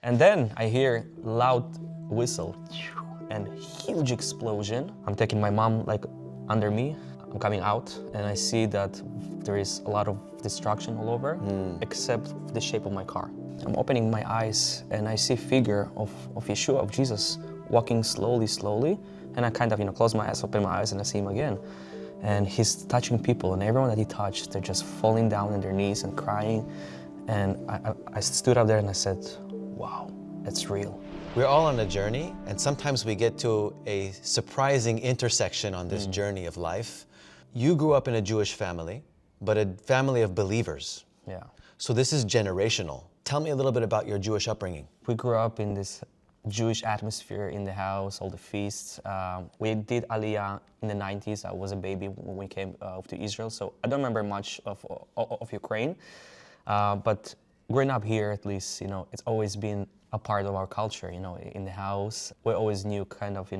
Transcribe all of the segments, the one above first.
And then I hear loud whistle and huge explosion. I'm taking my mom like under me. I'm coming out and I see that there is a lot of destruction all over, except the shape of my car. I'm opening my eyes and I see a figure of Yeshua, of Jesus, walking slowly. And I kind of, close my eyes, open my eyes, and I see him again. And he's touching people, and everyone that he touched, they're just falling down on their knees and crying. And I stood up there and I said, wow, it's real. We're all on a journey, and sometimes we get to a surprising intersection on this journey of life. You grew up in a Jewish family, but a family of believers. Yeah. So this is generational. Tell me a little bit about your Jewish upbringing. We grew up in this Jewish atmosphere in the house, all the feasts. We did Aliyah in the 90s. I was a baby when we came to Israel, so I don't remember much of Ukraine. But growing up here, at least, it's always been a part of our culture, in the house. We always knew kind of,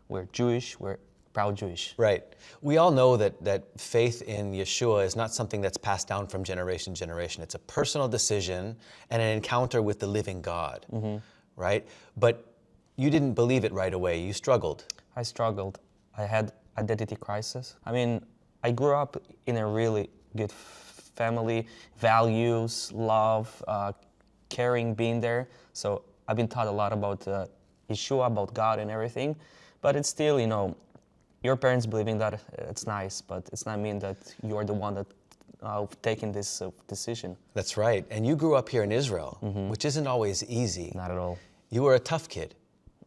we're Jewish, we're proud Jewish. Right. We all know that faith in Yeshua is not something that's passed down from generation to generation. It's a personal decision and an encounter with the living God, right? But you didn't believe it right away. You struggled. I struggled. I had identity crisis. I mean, I grew up in a really good family, values, love, caring, being there. So I've been taught a lot about Yeshua, about God and everything. But it's still, your parents believing that it's nice, but it's not mean that you're the one that taking this decision. That's right. And you grew up here in Israel, which isn't always easy. Not at all. You were a tough kid.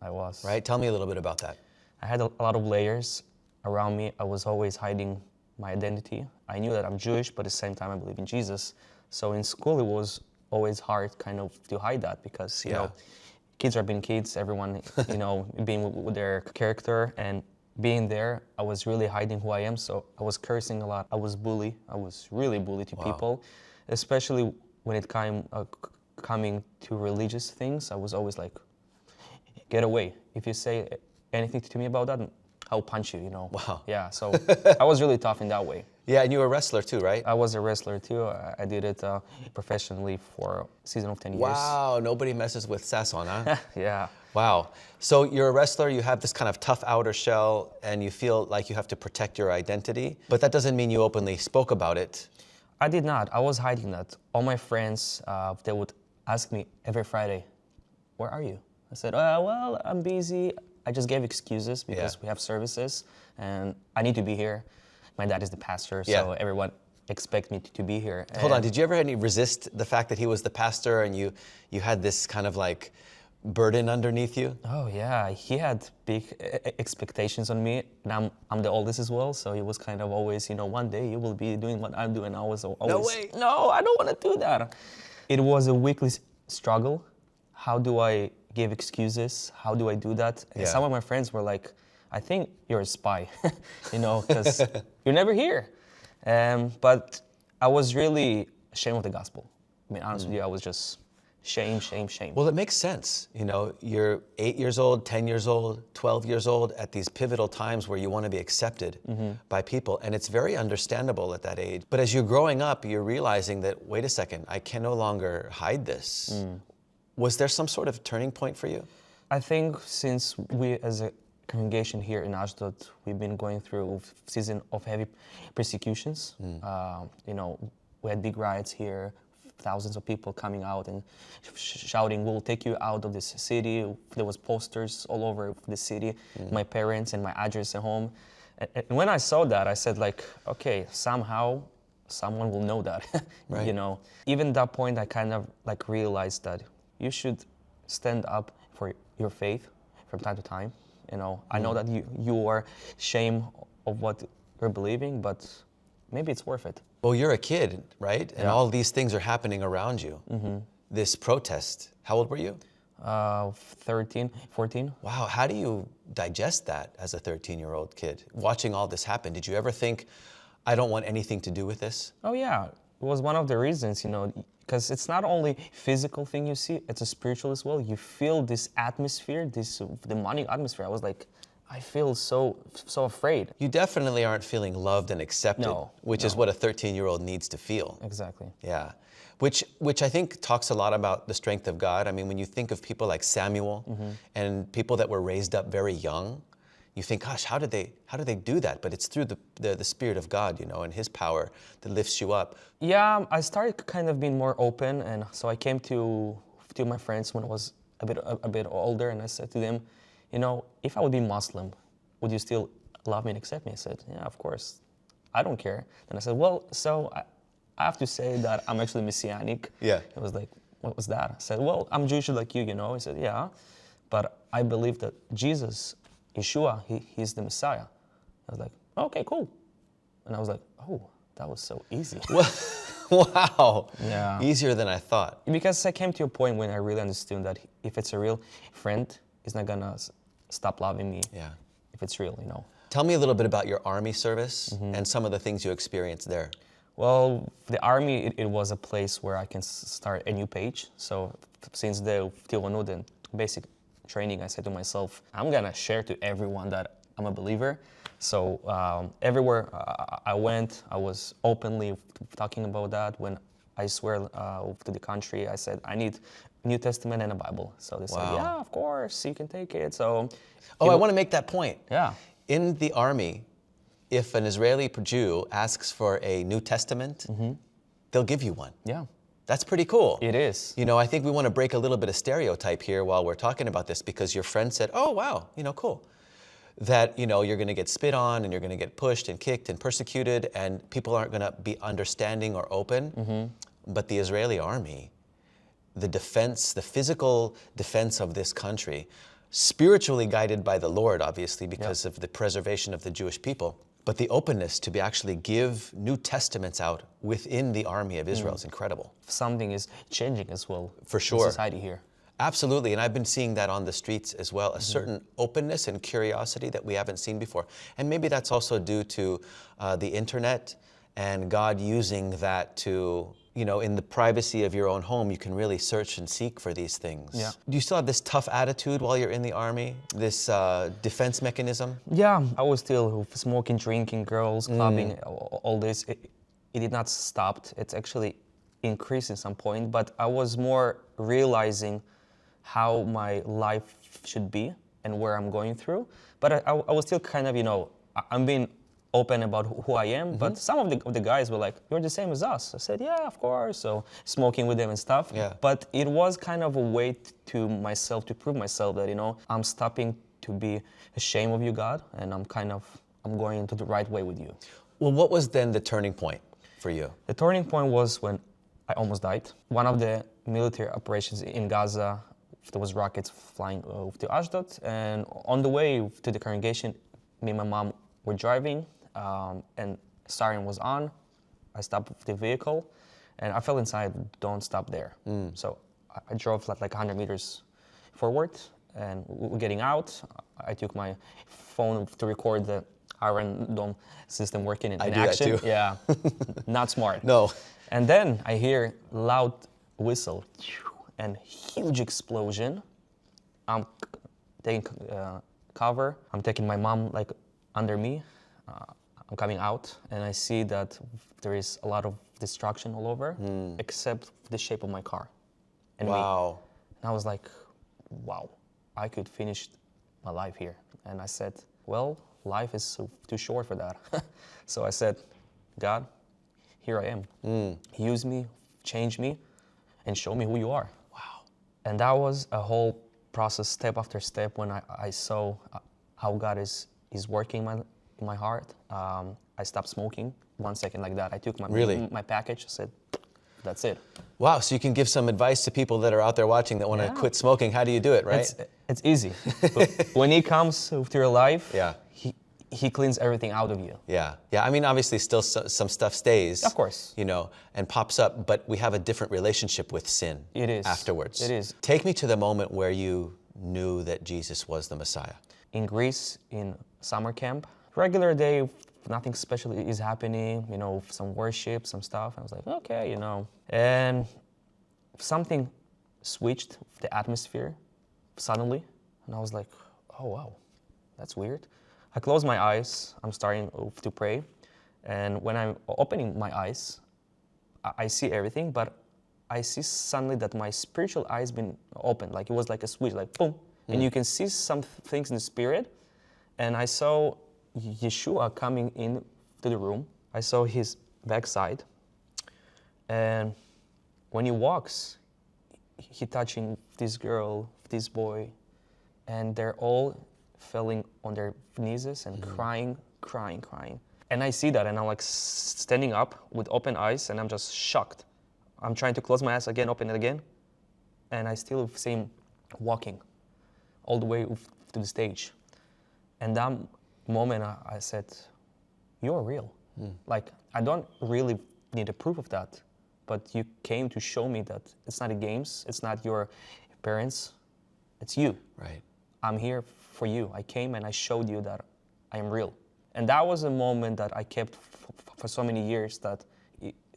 I was. Right? Tell me a little bit about that. I had a lot of layers around me. I was always hiding my identity. I knew that I'm Jewish, but at the same time I believe in Jesus. So in school it was always hard kind of to hide that because, kids are being kids, everyone, being with their character, and being there, I was really hiding who I am, so I was cursing a lot. I was bullied. I was really bullied to people, especially when it came coming to religious things. I was always like, get away. If you say anything to me about that, I'll punch you, Wow. Yeah, so I was really tough in that way. Yeah, and you were a wrestler too, right? I was a wrestler too. I did it professionally for a season of 10 years. Wow, nobody messes with Sasson, huh? Yeah. Wow. So you're a wrestler, you have this kind of tough outer shell, and you feel like you have to protect your identity, but that doesn't mean you openly spoke about it. I did not. I was hiding that. All my friends, they would ask me every Friday, where are you? I said, well, I'm busy. I just gave excuses because we have services and I need to be here. My dad is the pastor, so everyone expect me to be here. Hold on, did you ever resist the fact that he was the pastor and you had this kind of like burden underneath you? Oh yeah, he had big expectations on me, and I'm the oldest as well, so he was kind of always, one day you will be doing what I'm doing. I was always, no way. No, I don't want to do that. It was a weekly struggle. How do I give excuses? How do I do that? And some of my friends were like, I think you're a spy, because you're never here. But I was really ashamed of the gospel. I mean, honestly with you, I was just shame. Well, it makes sense. You're 8 years old, 10 years old, 12 years old at these pivotal times where you want to be accepted by people. And it's very understandable at that age. But as you're growing up, you're realizing that, wait a second, I can no longer hide this. Was there some sort of turning point for you? I think since we as a congregation here in Ashdod, we've been going through a season of heavy persecutions. We had big riots here, thousands of people coming out and shouting, we'll take you out of this city. There was posters all over the city, my parents and my address at home. And when I saw that, I said okay, somehow someone will know that, right. Even at that point, I kind of realized that you should stand up for your faith from time to time. I know that you are ashamed of what you're believing, but maybe it's worth it. Well, you're a kid, right? And all these things are happening around you. This protest, how old were you? 13, 14. Wow, how do you digest that as a 13-year-old kid? Watching all this happen, did you ever think, I don't want anything to do with this? Oh yeah, it was one of the reasons, because it's not only physical thing you see, it's a spiritual as well. You feel this atmosphere, this demonic atmosphere. I was like, I feel so afraid. You definitely aren't feeling loved and accepted, No, which is no. what a 13-year-old needs to feel. Exactly. Yeah, which I think talks a lot about the strength of God. I mean, when you think of people like Samuel and people that were raised up very young, you think, gosh, how did they do that? But it's through the Spirit of God, you know, and His power that lifts you up. Yeah, I started kind of being more open, and so I came to my friends when I was a bit older, and I said to them, you know, if I would be Muslim, would you still love me and accept me? I said, yeah, of course. I don't care. And I said, well, so I have to say that I'm actually Messianic. Yeah. It was like, what was that? I said, well, I'm Jewish like you know. He said, yeah, but I believe that Jesus, Yeshua, he's the Messiah. I was like, okay, cool. And I was like, oh, that was so easy. Wow. Yeah. Easier than I thought. Because I came to a point when I really understood that if it's a real friend, he's not gonna stop loving me. Yeah. If it's real, you know. Tell me a little bit about your Army service and some of the things you experienced there. Well, the Army, it was a place where I can start a new page. So since the Tivanud and basic training, I said to myself, I'm gonna share to everyone that I'm a believer. So everywhere I went, I was openly talking about that. When I swear to the country, I said, I need New Testament and a Bible. So they said, yeah, of course, you can take it. So, I want to make that point. Yeah. In the Army, if an Israeli Jew asks for a New Testament, they'll give you one. Yeah. That's pretty cool. It is. You know, I think we want to break a little bit of stereotype here while we're talking about this, because your friend said, oh, wow, you know, cool. That, you know, you're going to get spit on and you're going to get pushed and kicked and persecuted, and people aren't going to be understanding or open. But the Israeli army, the defense, the physical defense of this country, spiritually guided by the Lord, obviously, because of the preservation of the Jewish people, but the openness to be actually give New Testaments out within the army of Israel is incredible. Something is changing as well. For sure. In society here. Absolutely, and I've been seeing that on the streets as well, a certain openness and curiosity that we haven't seen before. And maybe that's also due to the internet and God using that to, you know, in the privacy of your own home, you can really search and seek for these things. Yeah. Do you still have this tough attitude while you're in the army, this defense mechanism? Yeah, I was still smoking, drinking, girls, clubbing, all this. It did not stop. It's actually increased at some point, but I was more realizing how my life should be and where I'm going through. But I was still kind of, you know, I'm being open about who I am, but some of the guys were like, you're the same as us. I said, yeah, of course. So smoking with them and stuff. Yeah. But it was kind of a way to myself, to prove myself that, you know, I'm stopping to be ashamed of you, God, and I'm going into the right way with you. Well, what was then the turning point for you? The turning point was when I almost died. One of the military operations in Gaza, there was rockets flying to Ashdod, and on the way to the congregation, me and my mom were driving, and siren was on. I stopped the vehicle, and I felt inside, don't stop there. So I drove like 100 meters forward, and we're getting out. I took my phone to record the Iron Dome system working in I do action. that too. Yeah, not smart. No. And then I hear loud whistle and huge explosion. I'm taking cover. I'm taking my mom like under me. I'm coming out, and I see that there is a lot of destruction all over, except the shape of my car and me. Wow. And I was like, wow, I could finish my life here. And I said, well, life is too short for that. So I said, God, here I am. Use me, change me, and show me who you are. Wow. And that was a whole process, step after step, when I saw how God is working in my heart. I stopped smoking 1 second like that. I took my package, said, that's it. Wow, so you can give some advice to people that are out there watching that want to quit smoking. How do you do it, right? It's easy. When He comes to your life, Yeah. He cleans everything out of you. Yeah, yeah. I mean, obviously, still some stuff stays. Of course. You know, and pops up, but we have a different relationship with sin. It is. Afterwards. It is. Take me to the moment where you knew that Jesus was the Messiah. In Greece, in summer camp, regular day, nothing special is happening. You know, some worship, some stuff. I was like, okay, you know. And something switched the atmosphere suddenly, and I was like, oh wow, that's weird. I close my eyes, I'm starting to pray, and when I'm opening my eyes, I see everything, but I see suddenly that my spiritual eyes been opened, like it was like a switch, like boom, and you can see some things in the spirit, and I saw Yeshua coming in to the room. I saw his backside, and when he walks, he touching this girl, this boy, and they're all falling on their knees and crying. And I see that, and I'm like standing up with open eyes, and I'm just shocked. I'm trying to close my eyes again, open it again, and I still see him walking all the way to the stage. And that moment, I said, "You're real." Like, I don't really need a proof of that, but you came to show me that it's not the games, it's not your parents, it's you. Right. I'm here for you. I came and I showed you that I am real. And that was a moment that I kept for so many years, that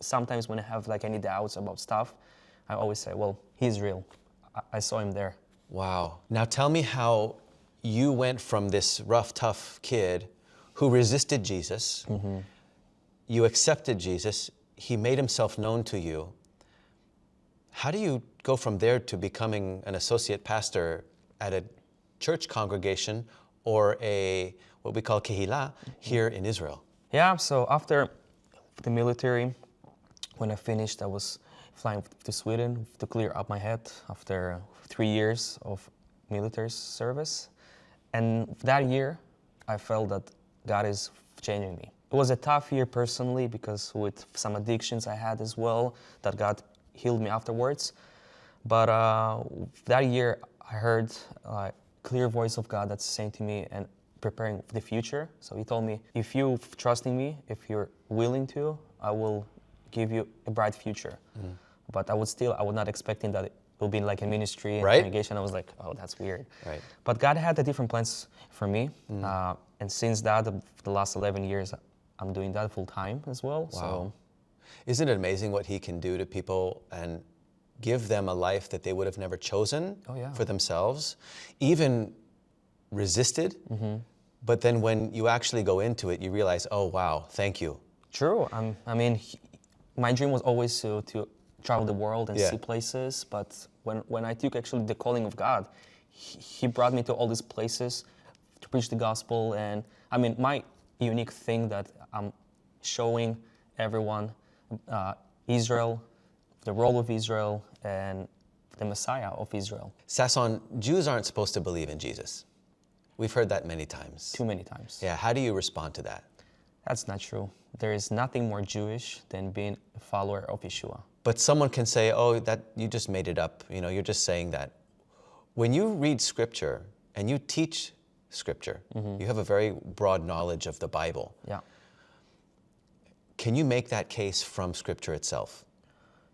sometimes when I have like any doubts about stuff, I always say, well, he's real. I saw him there. Wow. Now tell me how you went from this rough, tough kid who resisted Jesus. You accepted Jesus. He made himself known to you. How do you go from there to becoming an associate pastor at a church congregation or what we call kehillah here in Israel? Yeah, so after the military, when I finished, I was flying to Sweden to clear up my head after 3 years of military service. And that year, I felt that God is changing me. It was a tough year personally, because with some addictions I had as well, that God healed me afterwards. But that year, I heard a clear voice of God that's saying to me and preparing for the future. So he told me, if you trust in me, if you're willing to, I will give you a bright future. But I was not expecting that it will be like a ministry and congregation. I was like, oh, that's weird. Right. But God had the different plans for me. And since that, the last 11 years, I'm doing that full time as well. Wow. So, isn't it amazing what he can do to people and give them a life that they would have never chosen for themselves, even resisted? But then when you actually go into it, you realize, oh, wow, thank you. True. I mean, my dream was always to travel the world and see places. But when I took actually the calling of God, he brought me to all these places to preach the gospel. And I mean, my unique thing that I'm showing everyone, Israel, the role of Israel, and the Messiah of Israel. Sasson, Jews aren't supposed to believe in Jesus. We've heard that many times. Too many times. Yeah, how do you respond to that? That's not true. There is nothing more Jewish than being a follower of Yeshua. But someone can say, oh, that you just made it up. You know, you're just saying that. When you read Scripture and you teach Scripture, you have a very broad knowledge of the Bible. Yeah. Can you make that case from Scripture itself?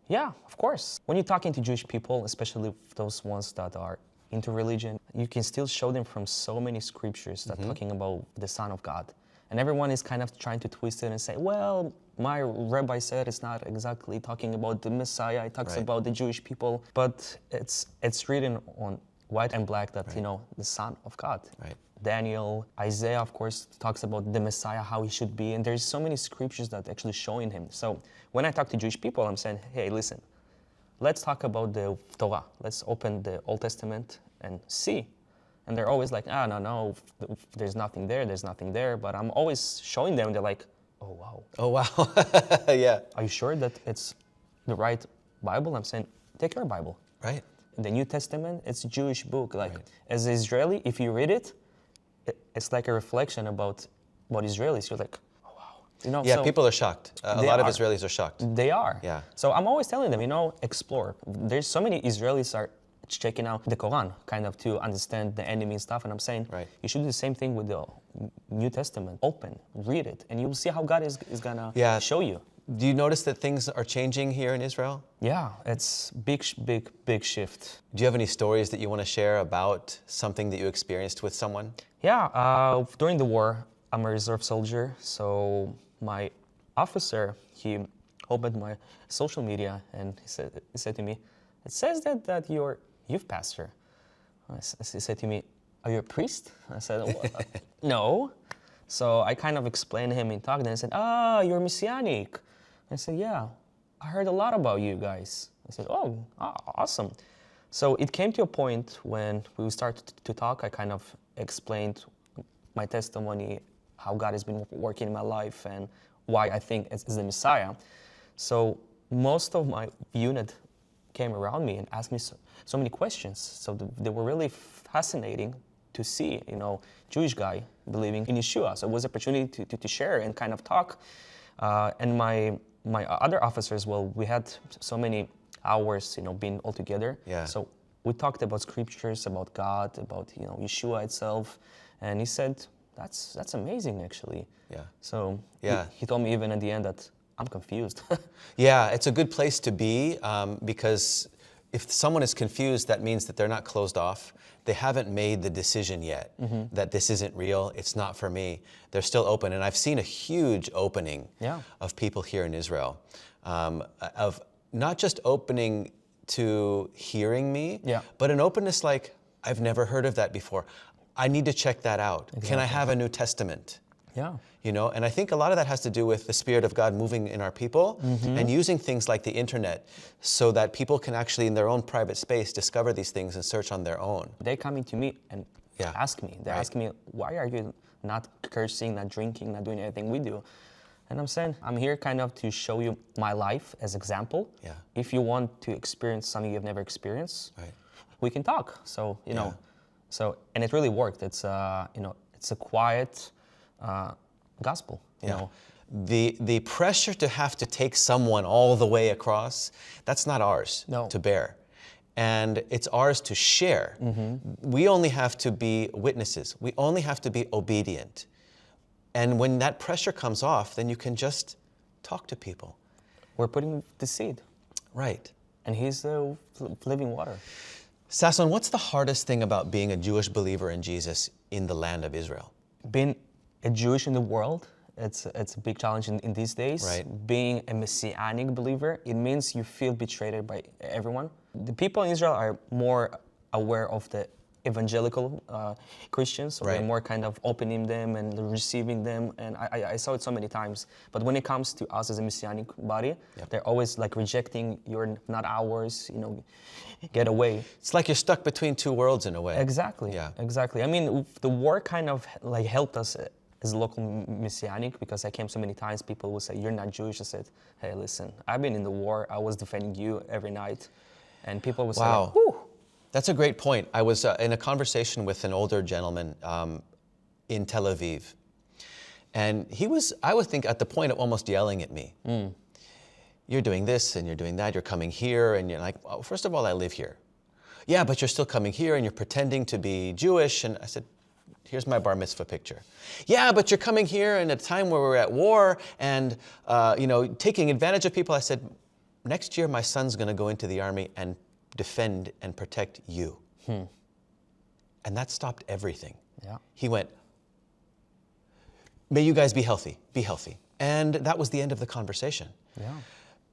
Yeah, of course. When you're talking to Jewish people, especially those ones that are into religion, you can still show them from so many scriptures that talking about the Son of God. And everyone is kind of trying to twist it and say, well, my rabbi said it's not exactly talking about the Messiah, it talks about the Jewish people. But it's written on white and black that, you know, the Son of God. Right. Daniel, Isaiah, of course, talks about the Messiah, how he should be. And there's so many scriptures that actually showing him. So when I talk to Jewish people, I'm saying, hey, listen, let's talk about the Torah. Let's open the Old Testament and see. And they're always like, no, there's nothing there. But I'm always showing them, they're like, oh, wow. Oh, wow. Yeah. Are you sure that it's the right Bible? I'm saying, take your Bible. Right. The New Testament, it's a Jewish book. Like, as an Israeli, if you read it, it's like a reflection about Israelis. You're like, oh, wow. You know, Yeah, so people are shocked. A lot of Israelis are shocked. they are. Yeah. So I'm always telling them, you know, explore. There's so many Israelis are checking out the Quran, kind of to understand the enemy and stuff. And I'm saying, you should do the same thing with the New Testament. Open, read it, and you'll see how God is gonna show you. Do you notice that things are changing here in Israel? Yeah, it's big shift. Do you have any stories that you want to share about something that you experienced with someone? Yeah, during the war, I'm a reserve soldier, so my officer, he opened my social media and he said to me, it says that you're youth pastor. He said to me, are you a priest? I said, no. So I kind of explained to him in talking, and I said, you're Messianic. I said, yeah, I heard a lot about you guys. I said, awesome. So it came to a point when we started to talk, I kind of explained my testimony, how God has been working in my life, and why I think it's the Messiah. So most of my unit came around me and asked me so many questions. So they were really fascinating to see, Jewish guy believing in Yeshua. So it was an opportunity to share and kind of talk. And my other officers, well, we had so many hours, being all together. Yeah. So we talked about scriptures, about God, about, Yeshua itself. And he said, that's amazing, actually. Yeah. So yeah. He told me even at the end that I'm confused. Yeah, it's a good place to be because if someone is confused, that means that they're not closed off. They haven't made the decision yet that this isn't real, it's not for me. They're still open. And I've seen a huge opening of people here in Israel, of not just opening to hearing me, but an openness like, I've never heard of that before. I need to check that out. Exactly. Can I have a New Testament? Yeah. And I think a lot of that has to do with the Spirit of God moving in our people and using things like the internet so that people can actually, in their own private space, discover these things and search on their own. They're coming to me and ask me. They're asking me, why are you not cursing, not drinking, not doing anything we do? And I'm saying, I'm here kind of to show you my life as example. Yeah. If you want to experience something you've never experienced, we can talk. So, and it really worked. It's, it's a quiet gospel, you know. The pressure to have to take someone all the way across, that's not ours to bear. And it's ours to share. We only have to be witnesses. We only have to be obedient. And when that pressure comes off, then you can just talk to people. We're putting the seed. Right. And he's the living water. Sasson, what's the hardest thing about being a Jewish believer in Jesus in the land of Israel? Being a Jewish in the world, it's a big challenge in these days. Right. Being a Messianic believer, it means you feel betrayed by everyone. The people in Israel are more aware of the evangelical Christians, so they're more kind of opening them and receiving them, and I saw it so many times. But when it comes to us as a Messianic body, they're always like rejecting, you're not ours, get away. It's like you're stuck between two worlds in a way. Exactly, exactly. I mean, the war kind of like helped us as a local Messianic, because I came so many times, people would say, you're not Jewish. I said, hey, listen, I've been in the war, I was defending you every night, and people would say, whew. That's a great point. I was in a conversation with an older gentleman in Tel Aviv. And he was, I would think, at the point of almost yelling at me. You're doing this and you're doing that, you're coming here, and you're like, well, first of all, I live here. Yeah, but you're still coming here and you're pretending to be Jewish. And I said, here's my bar mitzvah picture. Yeah, but you're coming here in a time where we're at war and taking advantage of people. I said, next year my son's gonna go into the army and defend and protect you. And that stopped everything. He went, may you guys be healthy, be healthy. And that was the end of the conversation.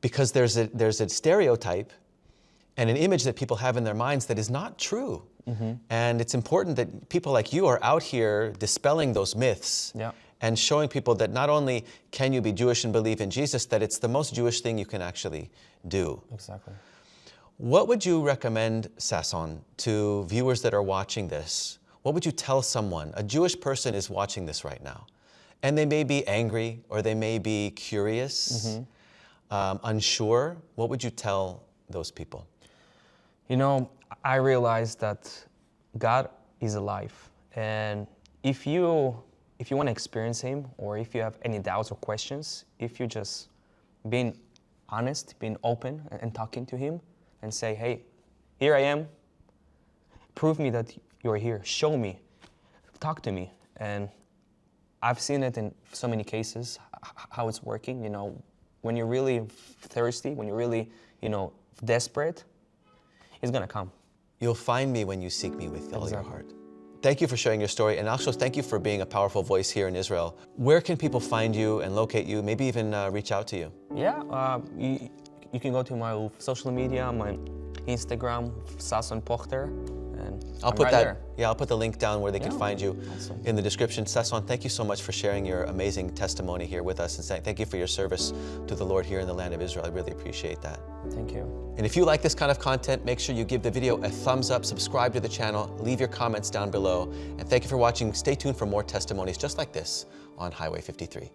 Because there's a stereotype and an image that people have in their minds that is not true. And it's important that people like you are out here dispelling those myths and showing people that not only can you be Jewish and believe in Jesus, that it's the most Jewish thing you can actually do. Exactly. What would you recommend, Sasson, to viewers that are watching this? What would you tell someone? A Jewish person is watching this right now, and they may be angry or they may be curious, unsure. What would you tell those people? I realized that God is alive, and if you want to experience Him, or if you have any doubts or questions, if you just being honest, being open, and talking to Him, and say, hey, here I am, prove me that you're here, show me, talk to me. And I've seen it in so many cases, how it's working. When you're really thirsty, when you're really, desperate, He's gonna come. You'll find me when you seek me with all your heart. Thank you for sharing your story, and also thank you for being a powerful voice here in Israel. Where can people find you and locate you, maybe even reach out to you? Yeah, you can go to my social media, my Instagram, Sasson Pochter, and I'll I'm put right that. there. Yeah, I'll put the link down where they can Yeah, find you awesome. in the description. Sasson, thank you so much for sharing your amazing testimony here with us, and thank you for your service to the Lord here in the land of Israel. I really appreciate that. Thank you. And if you like this kind of content, make sure you give the video a thumbs up, subscribe to the channel, leave your comments down below, and thank you for watching. Stay tuned for more testimonies just like this on Highway 53.